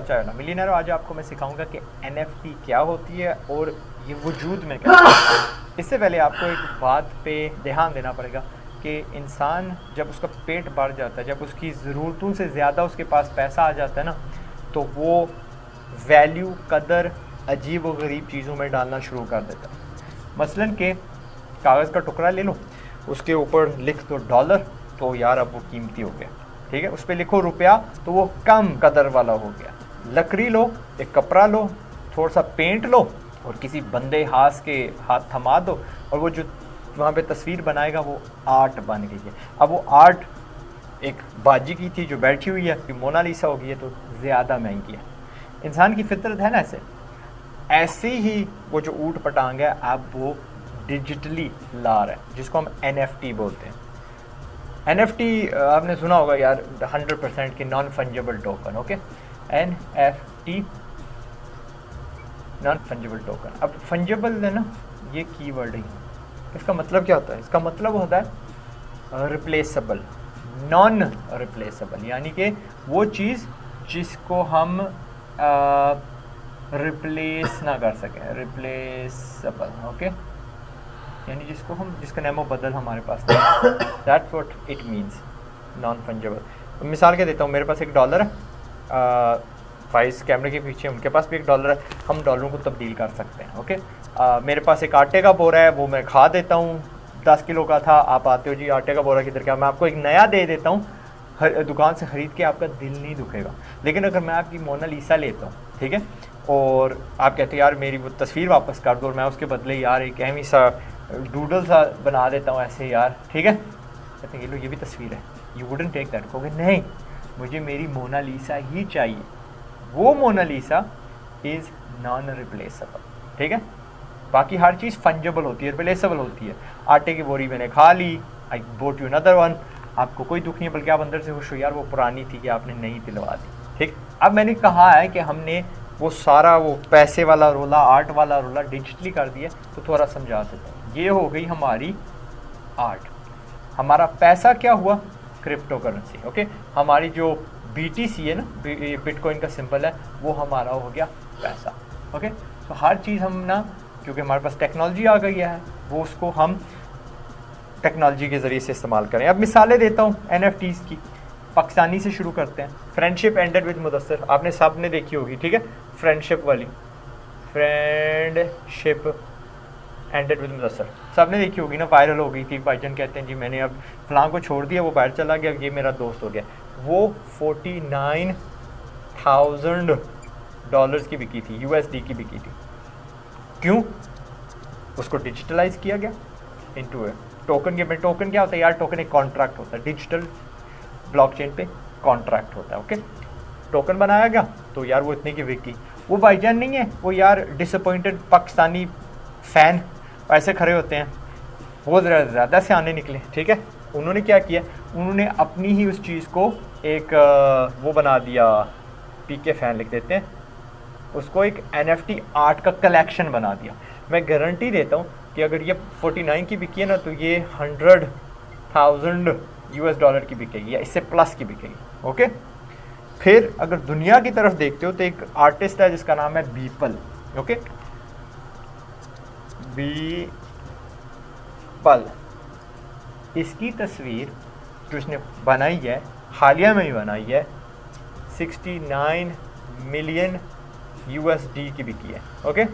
अच्छा ना मिलियनर, आज आपको मैं सिखाऊंगा कि NFT क्या होती है और ये वजूद में क्या है। इससे पहले आपको एक बात पे ध्यान देना पड़ेगा कि इंसान जब उसका पेट बढ़ जाता है, जब उसकी ज़रूरतों से ज़्यादा उसके पास पैसा आ जाता है ना, तो वो वैल्यू, कदर अजीब व गरीब चीज़ों में डालना शुरू कर देता है। मसलन के कागज़ का टुकड़ा ले लो, उसके ऊपर लिख दो डॉलर, तो यार अब वो कीमती हो गया। ठीक है, उस पर लिखो रुपया, तो वो कम कदर वाला हो गया। लकड़ी लो, एक कपड़ा लो, थोड़ा सा पेंट लो और किसी बंदे हाथ थमा दो, और वो जो वहाँ पे तस्वीर बनाएगा वो आर्ट बन गई है। अब वो आर्ट एक बाजी की थी जो बैठी हुई है, कि मोनालिसा हो गई है, तो ज़्यादा महंगी है। इंसान की फितरत है ना ऐसे ही वो जो ऊट पटांग है, अब वो डिजिटली ला रहा है, जिसको हम NFT बोलते हैं। NFT आपने सुना होगा यार, 100% की non fungible token. Okay, NFT non fungible token. अब फंजेबल है ना, ये कीवर्ड ही, इसका मतलब क्या होता है? इसका मतलब होता है रिप्लेसेबल, नॉन रिप्लेसेबल, यानी कि वो चीज़ जिसको हम रिप्लेस ना कर सकें, रिप्लेसेबल। ओके, यानी जिसका नेमो बदल हमारे पास नहीं। That's what it means, non fungible. मिसाल के देता हूँ, मेरे पास $1 है, वाइस कैमरे के पीछे उनके पास भी $1 है, हम डॉलरों को तब्दील कर सकते हैं। ओके, मेरे पास एक आटे का बोरा है, वो मैं खा देता हूँ, 10 किलो का था, आप आते हो जी आटे का बोरा किधर, क्या मैं आपको एक नया दे देता हूँ, दुकान से ख़रीद के, आपका दिल नहीं दुखेगा। लेकिन अगर मैं आपकी मोनालिसा लेता हूँ, ठीक है, और आप कहते हैं यार मेरी वो तस्वीर वापस कर दो, और मैं उसके बदले यार एक अहमी सा डूडल सा बना देता हूँ ऐसे यार, ठीक है, कहते हैं ये भी तस्वीर है, यू वुडंट टेक दैट। कहोगे नहीं, मुझे मेरी मोनालिसा ही चाहिए। वो मोनालिसा इज़ नॉन रिप्लेसेबल। ठीक है, बाकी हर चीज़ फंजेबल होती है, रिप्लेसेबल होती है। आटे की बोरी मैंने खा ली, आई बोट यू अनदर वन, आपको कोई दुख नहीं, बल्कि आप अंदर से खुश हो, यार वो पुरानी थी कि आपने नई दिलवा दी। ठीक, अब मैंने कहा है कि हमने वो सारा वो पैसे वाला रोला, आर्ट वाला रोला डिजिटली कर दिया, तो थोड़ा समझा देता हूँ। ये हो गई हमारी आर्ट। हमारा पैसा क्या हुआ? Crypto currency. ओके, हमारी जो BTC है ना, बिटकॉइन का सिंबल है, वो हमारा हो गया पैसा। ओके, तो हर चीज़ हम ना, क्योंकि हमारे पास टेक्नोलॉजी आ गई है, वो उसको हम टेक्नोलॉजी के ज़रिए से इस्तेमाल करें। अब मिसालें देता हूँ NFTs की। पाकिस्तानी से शुरू करते हैं। फ्रेंडशिप एंडेड विद मुदस्सिर, आपने सब ने देखी होगी, ठीक है, फ्रेंडशिप वाली, फ्रेंडशिप एंडेड विद मुदस्सिर सब ने देखी होगी ना, वायरल हो गई थी। भाईजान कहते हैं जी मैंने अब फलां को छोड़ दिया, वो बाहर चला गया, ये मेरा दोस्त हो गया। वो $49,000 की बिकी थी, USD की बिकी थी। क्यों? उसको डिजिटलाइज किया गया इनटू टोकन के। टोकन क्या होता है यार? टोकन एक कॉन्ट्रैक्ट होता है, डिजिटल ब्लॉकचेन पे कॉन्ट्रैक्ट होता है। ओके, टोकन बनाया गया, तो यार वो इतने की बिकी। वो भाईजान नहीं है, वो यार डिसअपॉइंटेड पाकिस्तानी फ़ैन ऐसे खड़े होते हैं, वो ज़्यादा से आने निकले। ठीक है, उन्होंने क्या किया, उन्होंने अपनी ही उस चीज़ को एक वो बना दिया, PK फ़ैन लिख देते हैं उसको, एक NFT आर्ट का कलेक्शन बना दिया। मैं गारंटी देता हूँ कि अगर ये 49 की बिकी है ना, तो ये $100,000 की बिकेगी, या इससे प्लस की बिकेगी। ओके, फिर अगर दुनिया की तरफ देखते हो तो एक आर्टिस्ट है जिसका नाम है बीपल। ओके, बीपल, इसकी तस्वीर जो इसने बनाई है, हालिया में ही बनाई है, 69 मिलियन USD की बिकी है। ओके,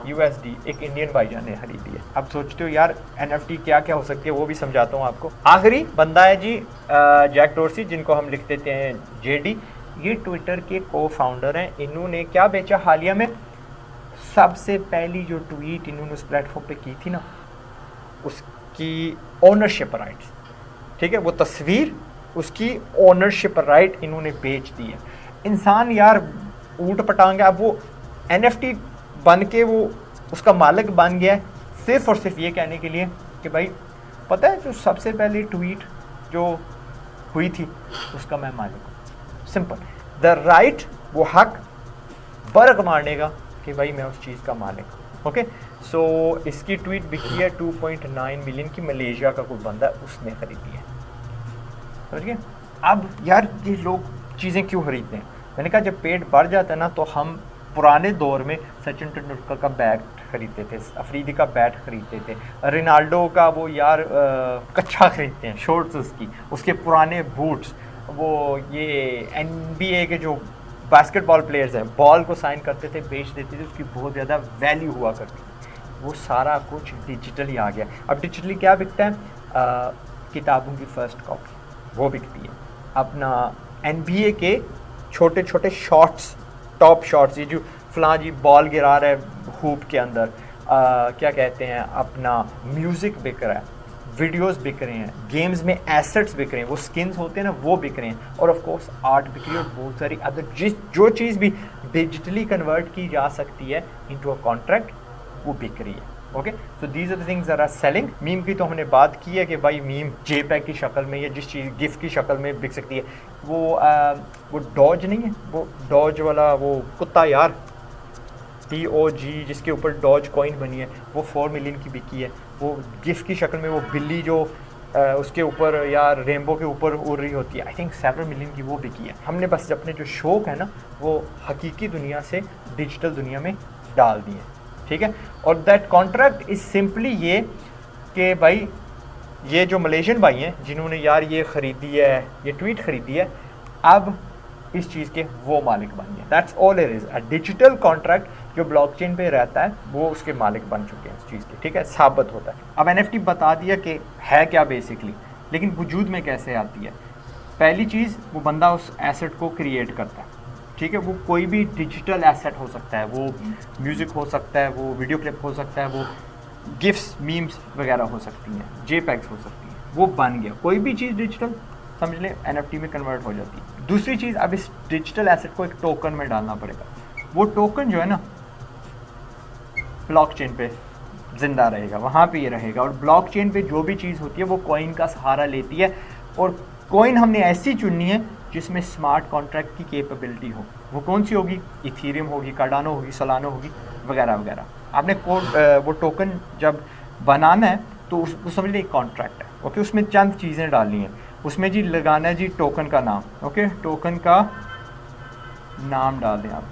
USD एक इंडियन भाईजान ने खरीदी है। अब सोचते हो यार NFT क्या क्या हो सकती है, वो भी समझाता हूँ आपको। आखिरी बंदा है जी जैक डोर्सी, जिनको हम लिख देते हैं JD। ये ट्विटर के को-फाउंडर हैं। इन्होंने क्या बेचा हालिया में? सबसे पहली जो ट्वीट इन्होंने उस प्लेटफॉर्म पे की थी ना, उसकी ओनरशिप राइट्स, ठीक है, वो तस्वीर, उसकी ओनरशिप राइट इन्होंने बेच दी है। इंसान यार ऊट पटांग है, अब वो NFT बन के वो उसका मालिक बन गया है, सिर्फ और सिर्फ ये कहने के लिए कि भाई पता है जो सबसे पहले ट्वीट जो हुई थी उसका मैं मालिक हूँ। सिंपल, द राइट, वो हक बर्ग मारने का कि भाई मैं उस चीज़ का मालिक हूँ। ओके, सो इसकी ट्वीट बिकी है 2.9 मिलियन की, मलेशिया का कोई बंदा उसने खरीदी है। समझिए। अब यार ये लोग चीज़ें क्यों खरीदते हैं? मैंने कहा जब पेट बढ़ जाता है ना तो हम पुराने दौर में सचिन तेंदुलकर का बैट खरीदते थे, अफरीदी का बैट खरीदते थे, रोनाल्डो का वो यार कच्छा खरीदते हैं, शॉर्ट्स उसके पुराने बूट्स, वो ये NBA के जो बास्केटबॉल प्लेयर्स हैं बॉल को साइन करते थे, बेच देते थे, उसकी बहुत ज़्यादा वैल्यू हुआ करती थी। वो सारा कुछ डिजिटली आ गया। अब डिजिटली क्या बिकता है? किताबों की फर्स्ट कॉपी वो बिकती है। अपना NBA के छोटे छोटे शॉट्स, टॉप शॉट्स, ये जो फलां जी बॉल गिरा रहा है हूप के अंदर, क्या कहते हैं, अपना म्यूज़िक बिक रहा है, वीडियोस बिक रहे हैं, गेम्स में एसेट्स बिक रहे हैं, वो स्किन्स होते हैं ना वो बिक रहे हैं, और ऑफ कोर्स आर्ट बिक रही है, और बहुत सारी अदर जो चीज़ भी डिजिटली कन्वर्ट की जा सकती है इनटू अ कॉन्ट्रैक्ट वो बिक रही है। Okay, so these are the things that are selling. Meme की तो हमने बात की है कि भाई मीम JPEG की शक्ल में या जिस चीज़ गिफ्ट की शक्ल में बिक सकती है। वो डॉज नहीं है, वो डॉज वाला वो कुत्ता यार, DOG, जिसके ऊपर डॉज कॉइन बनी है, वो 4 मिलियन की बिकी है। वो गिफ्ट की शक्ल में वो बिल्ली जो उसके ऊपर यार रेनबो के ऊपर उड़ रही होती है, आई थिंक 7 मिलियन की वो बिकी है। हमने बस अपने जो शौक है ना वो हकीकी दुनिया से डिजिटल दुनिया में डाल दिए, ठीक है। और दैट कॉन्ट्रैक्ट इज सिंपली ये कि भाई ये जो मलेशियन भाई हैं जिन्होंने यार ये ख़रीदी है, ये ट्वीट ख़रीदी है, अब इस चीज़ के वो मालिक बन गए। That's all it is. A digital contract जो ब्लॉकचेन पे रहता है वो उसके मालिक बन चुके हैं इस चीज़ के, ठीक है, साबित होता है। अब NFT बता दिया कि है क्या बेसिकली, लेकिन वजूद में कैसे आती है। पहली चीज़, वो बंदा उस एसेट को क्रिएट करता है, ठीक है। वो कोई भी डिजिटल एसेट हो सकता है, वो म्यूज़िक हो सकता है, वो वीडियो क्लिप हो सकता है, वो गिफ्ट्स, मीम्स वगैरह हो सकती हैं, JPEGs हो सकती हैं, वो बन गया। कोई भी चीज़ डिजिटल समझ लें NFT में कन्वर्ट हो जाती है। दूसरी चीज़, अब इस डिजिटल एसेट को एक टोकन में डालना पड़ेगा। वो टोकन जो है ना ब्लॉकचेन पे जिंदा रहेगा, वहाँ पे ये रहेगा। और ब्लॉकचेन पे जो भी चीज़ होती है वो कॉइन का सहारा लेती है, और कॉइन हमने ऐसी चुननी है जिसमें स्मार्ट कॉन्ट्रैक्ट की कैपेबिलिटी हो। वो कौन सी होगी? इथीरियम होगी, कार्डानो होगी, सोलानो होगी, वगैरह वगैरह। आपने वो टोकन जब बनाना है तो उसको समझ लीजिए एक कॉन्ट्रैक्ट है, ओके। उसमें चंद चीज़ें डालनी है, उसमें जी लगाना है जी टोकन का नाम, ओके। टोकन का नाम डाल दें आप,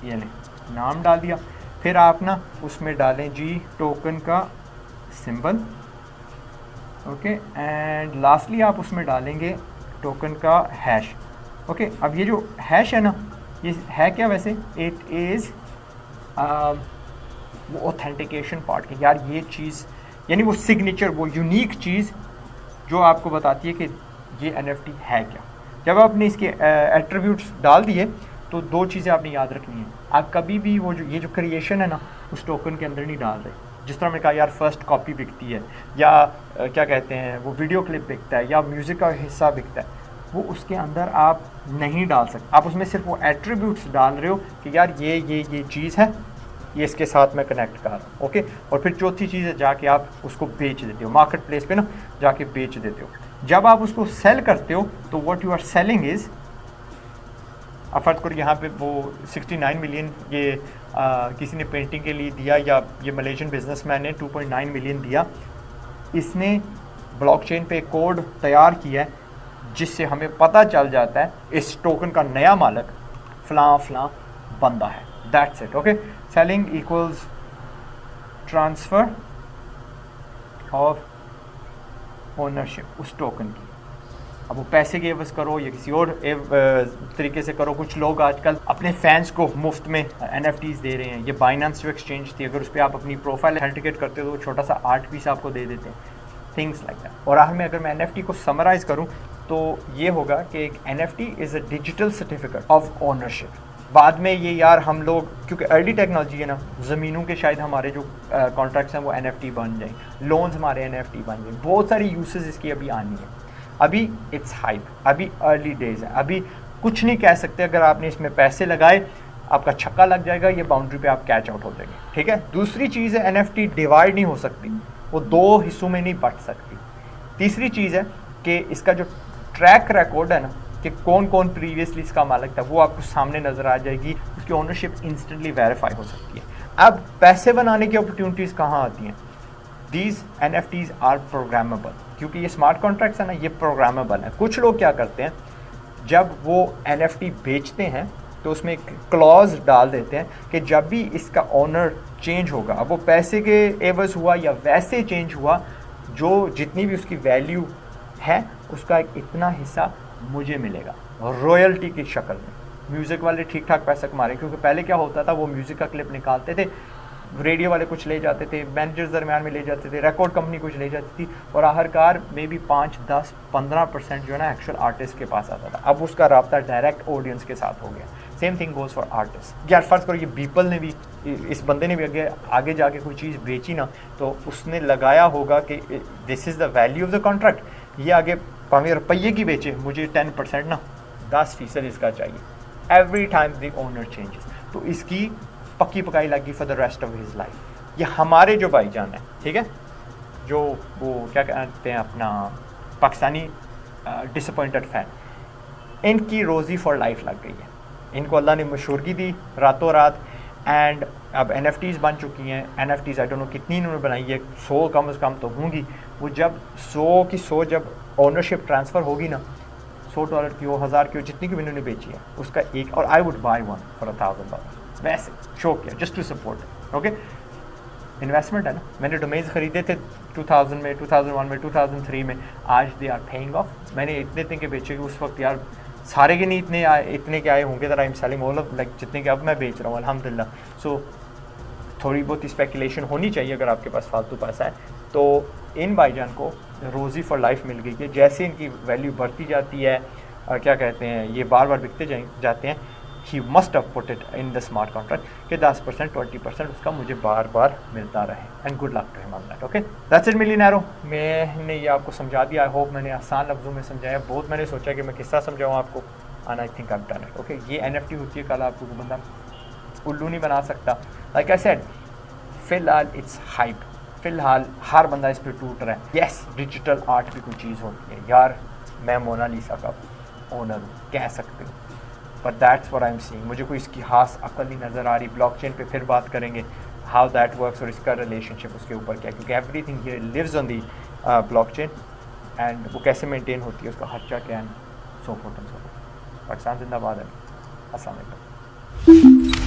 ये लें, नाम डाल दिया। फिर आप ना उसमें डालें जी टोकन का सिंबल, ओके। एंड लास्टली आप उसमें डालेंगे टोकन का हैश, ओके। अब ये जो हैश है ना, ये है क्या वैसे? इट इज़ वो ऑथेंटिकेशन पार्ट की, यार ये चीज़ यानी वो सिग्नेचर, वो यूनिक चीज़ जो आपको बताती है कि ये NFT है क्या। जब आपने इसके एट्रीब्यूट्स डाल दिए तो दो चीज़ें आपने याद रखनी है। आप कभी भी वो जो ये जो क्रिएशन है ना उस टोकन के अंदर नहीं डाल रहे। जिस तरह मैंने कहा यार फर्स्ट कॉपी बिकती है, या क्या कहते हैं वो वीडियो क्लिप बिकता है, या म्यूज़िक का हिस्सा बिकता है, वो उसके अंदर आप नहीं डाल सकते। आप उसमें सिर्फ वो एट्रीब्यूट्स डाल रहे हो कि यार ये चीज़ है, ये इसके साथ मैं कनेक्ट कर रहा हूँ, ओके। और फिर चौथी चीज़ है जाके आप उसको बेच देते हो मार्केट प्लेस पे ना, जाके बेच देते हो। जब आप उसको सेल करते हो तो what you are selling is, अब फर्ज करो यहाँ पे वो 69 मिलियन ये किसी ने पेंटिंग के लिए दिया, या ये मलेशियन बिजनेसमैन ने 2.9 मिलियन दिया। इसने ब्लॉकचेन पे कोड तैयार किया है जिससे हमें पता चल जाता है इस टोकन का नया मालिक फलां बंदा है। That's it, okay. Selling equals transfer of ownership उस टोकन की। अब वो पैसे के एवज करो या किसी और तरीके से करो। कुछ लोग आजकल अपने फैंस को मुफ्त में NFTs दे रहे हैं। ये बाइनेंस जो एक्सचेंज थी, अगर उस पर आप अपनी प्रोफाइल ऑथेंटिकेट करते हो तो छोटा सा आर्ट पीस आपको दे देते हैं, थिंग्स लाइक दैट। और आखिर में अगर मैं NFT को समराइज़ करूँ तो ये होगा कि एक NFT is a digital certificate of ownership. बाद में ये यार हम लोग, क्योंकि अर्ली टेक्नोलॉजी है ना, ज़मीनों के शायद हमारे जो कॉन्ट्रैक्ट्स हैं वो NFT बन जाएँ, लोन्स हमारे NFT बन जाएँ, बहुत सारी यूसेज इसकी अभी आनी है। अभी इट्स हाइप, अभी अर्ली डेज है, अभी कुछ नहीं कह सकते। अगर आपने इसमें पैसे लगाए आपका छक्का लग जाएगा, ये बाउंड्री पे आप कैच आउट हो जाएंगे, ठीक है। दूसरी चीज़ है NFT डिवाइड नहीं हो सकती, वो दो हिस्सों में नहीं बट सकती। तीसरी चीज़ है कि इसका जो ट्रैक रिकॉर्ड है ना कि कौन कौन प्रीवियसली इसका मालिक था, वो आपको सामने नज़र आ जाएगी, उसकी ओनरशिप इंस्टेंटली वेरीफाई हो सकती है। अब पैसे बनाने की अपॉर्चुनिटीज़ कहाँ आती हैं? These NFTs आर प्रोग्रामेबल, क्योंकि ये स्मार्ट कॉन्ट्रैक्ट्स है ना, ये प्रोग्रामेबल है। कुछ लोग क्या करते हैं, जब वो NFT बेचते हैं तो उसमें एक क्लॉज डाल देते हैं कि जब भी इसका ओनर चेंज होगा, अब वो पैसे के एवज हुआ या वैसे चेंज हुआ, जो जितनी भी उसकी वैल्यू है उसका एक इतना हिस्सा मुझे मिलेगा रॉयल्टी की शक्ल में। म्यूज़िक वाले ठीक ठाक पैसा कमा रहे हैं, क्योंकि पहले क्या होता था, वो म्यूज़िक का क्लिप निकालते थे, रेडियो वाले कुछ ले जाते थे, मैनेजर्स दरमियान में ले जाते थे, रिकॉर्ड कंपनी कुछ ले जाती थी, और आखिरकार मे बी 5, 10, 15% जो है ना एक्चुअल आर्टिस्ट के पास आता था। अब उसका राब्ता डायरेक्ट ऑडियंस के साथ हो गया। Same thing goes for artist. यार फ़र्ज़ करो ये बीपल ने भी, इस बंदे ने भी आगे जाके कोई चीज़ बेची ना, तो उसने लगाया होगा कि this is the value of the contract, ये आगे भावें रुपये की बेचे, मुझे 10% ना 10% इसका चाहिए every time the owner changes. तो इसकी पक्की पकाई लगी for the rest of his life. ये हमारे जो भाईजान है, ठीक है, जो वो क्या कहते हैं अपना पाकिस्तानी डिसअपॉइंटेड फैन, इनकी रोज़ी फॉर लाइफ लग गई है। इनको अल्लाह ने मशहूरगी दी रातों रात, एंड अब NFTs बन चुकी हैं। NFTs आई डोंट नो कितनी इन्होंने बनाई है, 100 कम से कम तो होंगी। वो जब 100 की 100 जब ओनरशिप ट्रांसफ़र होगी ना, $100 की हो, 1000 की हो, जितनी की भी इन्होंने बेची है उसका एक, और I would buy one for $1000 वैसे शौक किया just to support. Okay, investment है ना। मैंने डोमेन्स खरीदे थे 2000 में, 2001 में, 2003 में, आज दे आर पेइंग ऑफ। मैंने इतने के बेचे कि उस वक्त यार सारे के नहीं इतने के आए होंगे that I am selling all of, like जितने के अब मैं बेच रहा हूँ अल्हम्दुलिल्लाह। सो थोड़ी बहुत स्पेकुलेशन होनी चाहिए अगर आपके पास फालतू पैसा है। तो इन भाईजान को रोज़ी फॉर लाइफ मिल गई है। जैसे इनकी वैल्यू बढ़ती जाती है, क्या कहते हैं, ये बार बार बिकते जाते हैं, he must have put it in the smart contract कि 10%, 20% उसका मुझे बार बार मिलता रहे। And good luck to him on that. Okay, that's it मिलियनेरो। मैंने ये आपको समझा दिया। आई होप मैंने आसान लफ्ज़ों में समझाया। बहुत मैंने सोचा कि मैं किस्सा समझाऊँ आपको, and I think I have done it. Okay, ये NFT होती है, कल आपको बंदा उल्लू नहीं बना सकता। लाइक आई सेड, फ़िलहाल इट्स हाइप, फ़िलहाल हर बंदा इस पर टूट रहा है। येस, डिजिटल आर्ट भी कोई चीज़ होती है यार, मैं मोनालिसा का ओनर हूँ कह सकते हो, but that's what I am seeing. मुझे कोई इसकी खास अकल नहीं नज़र आ रही। ब्लॉकचेन पे फिर बात करेंगे हाउ दैट वर्क्स और इसका रिलेशनशिप उसके ऊपर क्या, क्योंकि everything here lives on the blockchain, and वो कैसे मेंटेन होती है, उसका खर्चा क्या है, so forth and so forth. Pakistan जिंदाबाद है। अस्सलाम वालेकुम।